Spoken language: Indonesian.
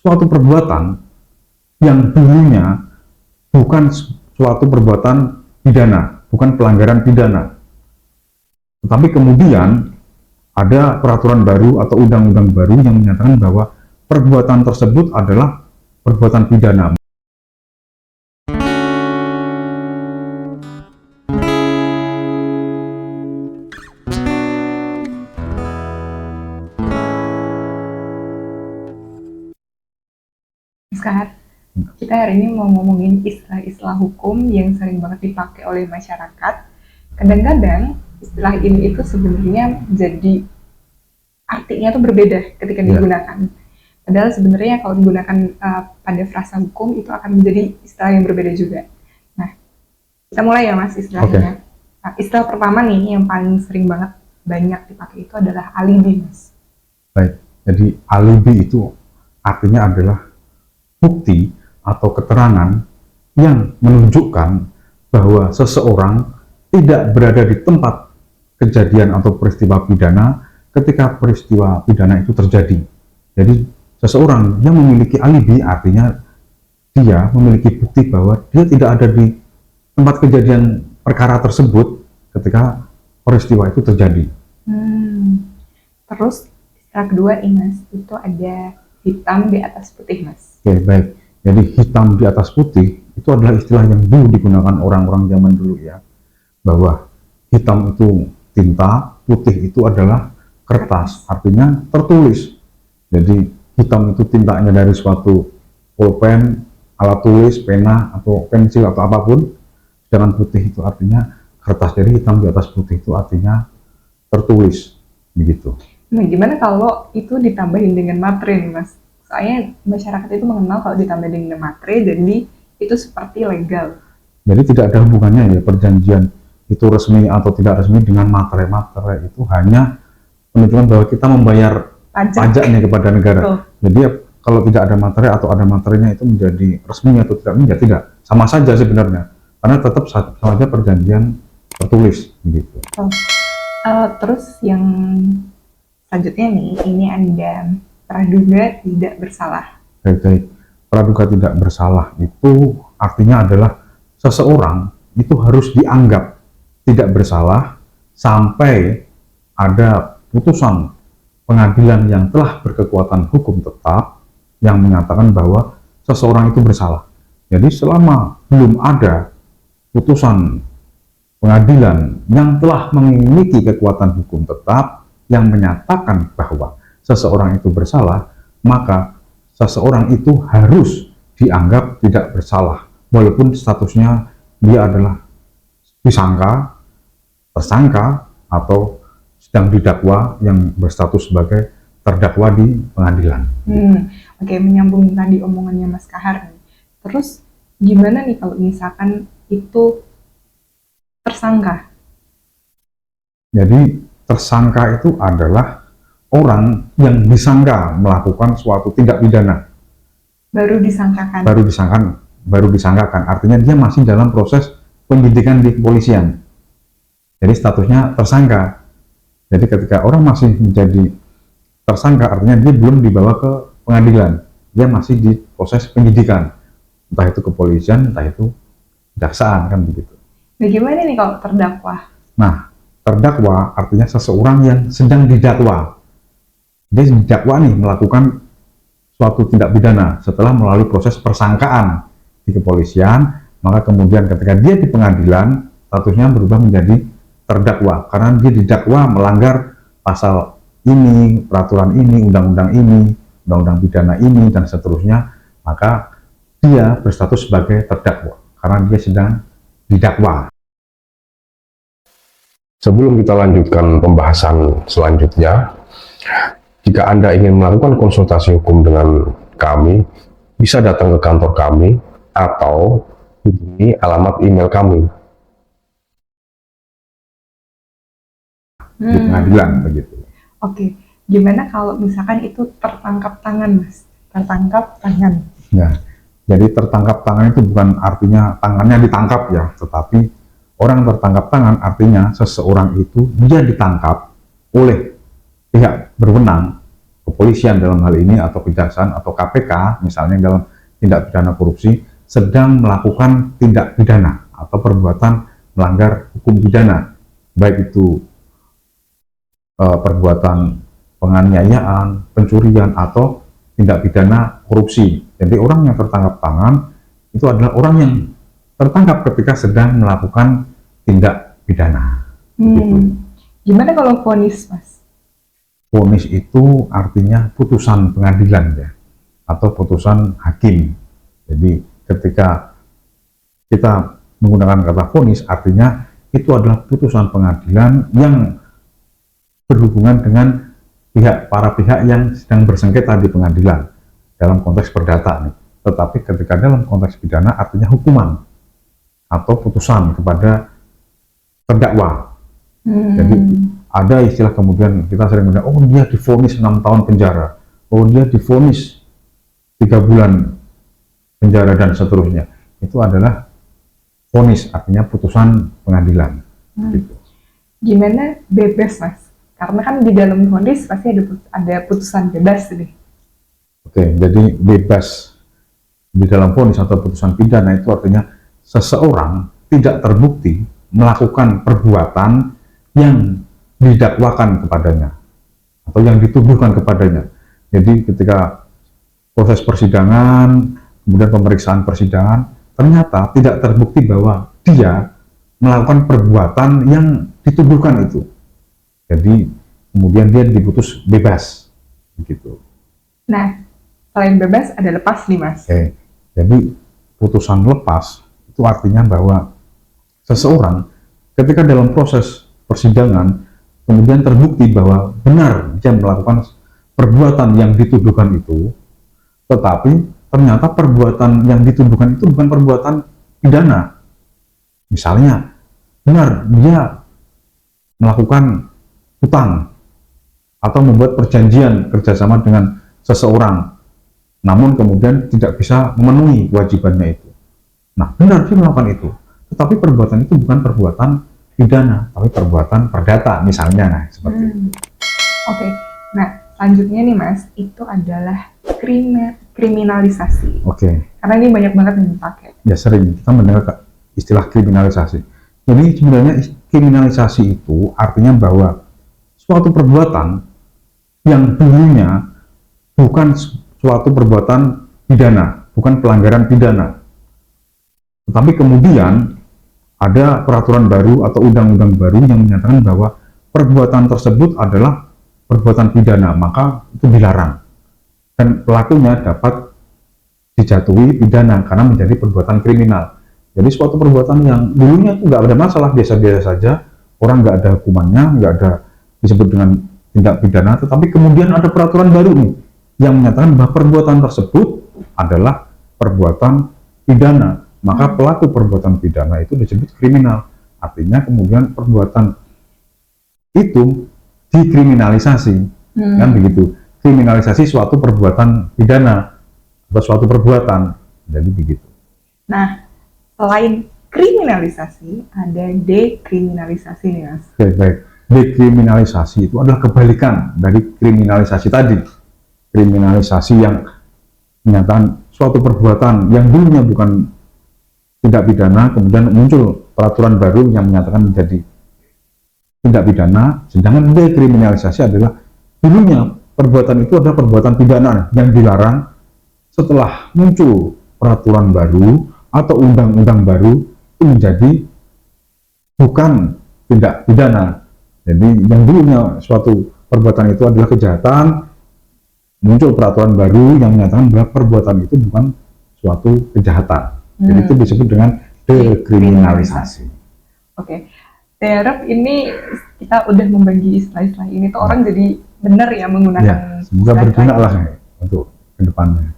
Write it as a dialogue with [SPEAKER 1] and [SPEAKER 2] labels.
[SPEAKER 1] suatu perbuatan yang dulunya bukan suatu perbuatan pidana, bukan pelanggaran pidana. Tetapi kemudian ada peraturan baru atau undang-undang baru yang menyatakan bahwa perbuatan tersebut adalah perbuatan pidana.
[SPEAKER 2] Sekarang kita hari ini mau ngomongin istilah-istilah hukum yang sering banget dipakai oleh masyarakat. Kadang-kadang istilah ini itu sebenarnya jadi artinya tuh berbeda ketika digunakan. Padahal sebenarnya kalau digunakan pada frasa hukum itu akan menjadi istilah yang berbeda juga. Nah, kita mulai ya Mas istilahnya. Nah, istilah pertama nih yang paling sering banyak dipakai itu adalah alibi, Mas.
[SPEAKER 1] Baik, jadi alibi itu artinya adalah bukti atau keterangan yang menunjukkan bahwa seseorang tidak berada di tempat kejadian atau peristiwa pidana ketika peristiwa pidana itu terjadi. Jadi seseorang yang memiliki alibi artinya dia memiliki bukti bahwa dia tidak ada di tempat kejadian perkara tersebut ketika peristiwa itu terjadi.
[SPEAKER 2] Terus istilah kedua nih Mas, itu ada hitam di atas putih Mas.
[SPEAKER 1] Oke, baik. Jadi hitam di atas putih itu adalah istilah yang dulu digunakan orang-orang zaman dulu ya. Bahwa hitam itu tinta, putih itu adalah kertas, artinya tertulis. Jadi hitam itu tintanya dari suatu pulpen, alat tulis, pena, atau pensil, atau apapun. Sedangkan putih itu artinya kertas. Jadi hitam di atas putih itu artinya tertulis. Begitu.
[SPEAKER 2] Nah, gimana kalau itu ditambahin dengan materai nih Mas? Soalnya masyarakat itu mengenal kalau ditambahin dengan materai, jadi itu seperti legal.
[SPEAKER 1] Jadi tidak ada hubungannya ya perjanjian itu resmi atau tidak resmi dengan materai-materai, itu hanya menunjukkan bahwa kita membayar pajaknya kepada negara. Betul. Jadi kalau tidak ada materai atau ada materainya itu menjadi resmi atau tidak menjadi tidak sama saja sebenarnya, karena tetap sama saja perjanjian tertulis begitu.
[SPEAKER 2] Terus yang selanjutnya nih, ini ada praduga tidak bersalah.
[SPEAKER 1] Baik. Praduga tidak bersalah itu artinya adalah seseorang itu harus dianggap tidak bersalah sampai ada putusan pengadilan yang telah berkekuatan hukum tetap yang menyatakan bahwa seseorang itu bersalah. Jadi selama belum ada putusan pengadilan yang telah memiliki kekuatan hukum tetap yang menyatakan bahwa seseorang itu bersalah, maka seseorang itu harus dianggap tidak bersalah, walaupun statusnya dia adalah disangka, tersangka, atau sedang didakwa yang berstatus sebagai terdakwa di pengadilan.
[SPEAKER 2] Oke, menyambung tadi omongannya Mas Kahar. Terus gimana nih kalau misalkan itu tersangka?
[SPEAKER 1] Jadi tersangka itu adalah orang yang disangka melakukan suatu tindak pidana.
[SPEAKER 2] Baru disangkakan.
[SPEAKER 1] Baru disangkakan. Artinya dia masih dalam proses penyidikan di kepolisian. Jadi statusnya tersangka. Jadi ketika orang masih menjadi tersangka, artinya dia belum dibawa ke pengadilan. Dia masih di proses penyidikan. Entah itu kepolisian, entah itu kejaksaan, kan begitu.
[SPEAKER 2] Nah, gimana nih kalau terdakwa?
[SPEAKER 1] Nah, terdakwa artinya seseorang yang sedang didakwa. Dia didakwa nih melakukan suatu tindak pidana setelah melalui proses persangkaan di kepolisian, maka kemudian ketika dia di pengadilan statusnya berubah menjadi terdakwa karena dia didakwa melanggar pasal ini, peraturan ini, undang-undang ini, undang-undang pidana ini, dan seterusnya, maka dia berstatus sebagai terdakwa karena dia sedang didakwa.
[SPEAKER 3] Sebelum kita lanjutkan pembahasan selanjutnya, jika Anda ingin melakukan konsultasi hukum dengan kami, bisa datang ke kantor kami atau hubungi alamat email kami.
[SPEAKER 1] Di pengadilan begitu.
[SPEAKER 2] Oke, gimana kalau misalkan itu tertangkap tangan Mas? Tertangkap tangan.
[SPEAKER 1] Ya, jadi tertangkap tangan itu bukan artinya tangannya ditangkap ya, tetapi orang tertangkap tangan artinya seseorang itu dia ditangkap oleh pihak berwenang, kepolisian dalam hal ini atau kejaksaan atau KPK misalnya dalam tindak pidana korupsi sedang melakukan tindak pidana atau perbuatan melanggar hukum pidana, baik itu perbuatan penganiayaan, pencurian atau tindak pidana korupsi. Jadi orang yang tertangkap tangan itu adalah orang yang tertangkap ketika sedang melakukan tindak pidana. Gitu.
[SPEAKER 2] Gimana kalau vonis, Mas?
[SPEAKER 1] Vonis itu artinya putusan pengadilan ya, atau putusan hakim. Jadi ketika kita menggunakan kata vonis, artinya itu adalah putusan pengadilan yang berhubungan dengan para pihak yang sedang bersengketa di pengadilan dalam konteks perdata nih. Tetapi ketika dalam konteks pidana artinya hukuman atau putusan kepada terdakwa. Jadi ada istilah kemudian kita sering mendengar, oh dia divonis 6 tahun penjara, oh dia divonis 3 bulan penjara dan seterusnya. Itu adalah vonis, artinya putusan pengadilan. Gitu.
[SPEAKER 2] Gimana bebas, Mas? Karena kan di dalam vonis pasti ada putusan bebas nih.
[SPEAKER 1] Oke, jadi bebas di dalam vonis atau putusan pidana itu artinya seseorang tidak terbukti melakukan perbuatan yang didakwakan kepadanya atau yang dituduhkan kepadanya. Jadi ketika proses persidangan, kemudian pemeriksaan persidangan, ternyata tidak terbukti bahwa dia melakukan perbuatan yang dituduhkan itu. Jadi kemudian dia diputus bebas, begitu.
[SPEAKER 2] Nah, selain bebas ada lepas nih, Mas.
[SPEAKER 1] Oke. Jadi putusan lepas itu artinya bahwa seseorang ketika dalam proses persidangan kemudian terbukti bahwa benar dia melakukan perbuatan yang dituduhkan itu, tetapi ternyata perbuatan yang dituduhkan itu bukan perbuatan pidana. Misalnya, benar dia melakukan hutang atau membuat perjanjian kerjasama dengan seseorang, namun kemudian tidak bisa memenuhi kewajibannya itu. Nah, benar dia melakukan itu, tetapi perbuatan itu bukan perbuatan pidana, tapi perbuatan perdata misalnya, nah, seperti itu.
[SPEAKER 2] Oke, nah selanjutnya nih Mas, itu adalah kriminalisasi.
[SPEAKER 1] Oke.
[SPEAKER 2] Karena ini banyak banget yang dipakai.
[SPEAKER 1] Ya sering kita mendengar istilah kriminalisasi. Jadi sebenarnya kriminalisasi itu artinya bahwa suatu perbuatan yang dulunya bukan suatu perbuatan pidana, bukan pelanggaran pidana, tetapi kemudian ada peraturan baru atau undang-undang baru yang menyatakan bahwa perbuatan tersebut adalah perbuatan pidana, maka itu dilarang dan pelakunya dapat dijatuhi pidana karena menjadi perbuatan kriminal. Jadi suatu perbuatan yang dulunya itu nggak ada masalah, biasa-biasa saja, orang nggak ada hukumannya, nggak ada disebut dengan tindak pidana, tetapi kemudian ada peraturan baru nih yang menyatakan bahwa perbuatan tersebut adalah perbuatan pidana, maka pelaku perbuatan pidana itu disebut kriminal. Artinya kemudian perbuatan itu dikriminalisasi, kan begitu. Kriminalisasi suatu perbuatan pidana atau suatu perbuatan, jadi begitu.
[SPEAKER 2] Nah, selain kriminalisasi, ada dekriminalisasi nih Mas.
[SPEAKER 1] Oke, baik. Dekriminalisasi itu adalah kebalikan dari kriminalisasi tadi. Kriminalisasi yang menyatakan suatu perbuatan yang dulunya bukan tindak pidana, kemudian muncul peraturan baru yang menyatakan menjadi tindak pidana, sedangkan dekriminalisasi adalah dulunya perbuatan itu adalah perbuatan pidana yang dilarang, setelah muncul peraturan baru atau undang-undang baru itu menjadi bukan tindak pidana. Jadi yang dulunya suatu perbuatan itu adalah kejahatan, muncul peraturan baru yang menyatakan bahwa perbuatan itu bukan suatu kejahatan. Jadi itu disebut dengan dekriminalisasi.
[SPEAKER 2] Oke, saya harap ini kita udah membagi istilah-istilah ini tuh orang jadi benar ya menggunakan.
[SPEAKER 1] Ya, semoga berguna lah untuk kedepannya.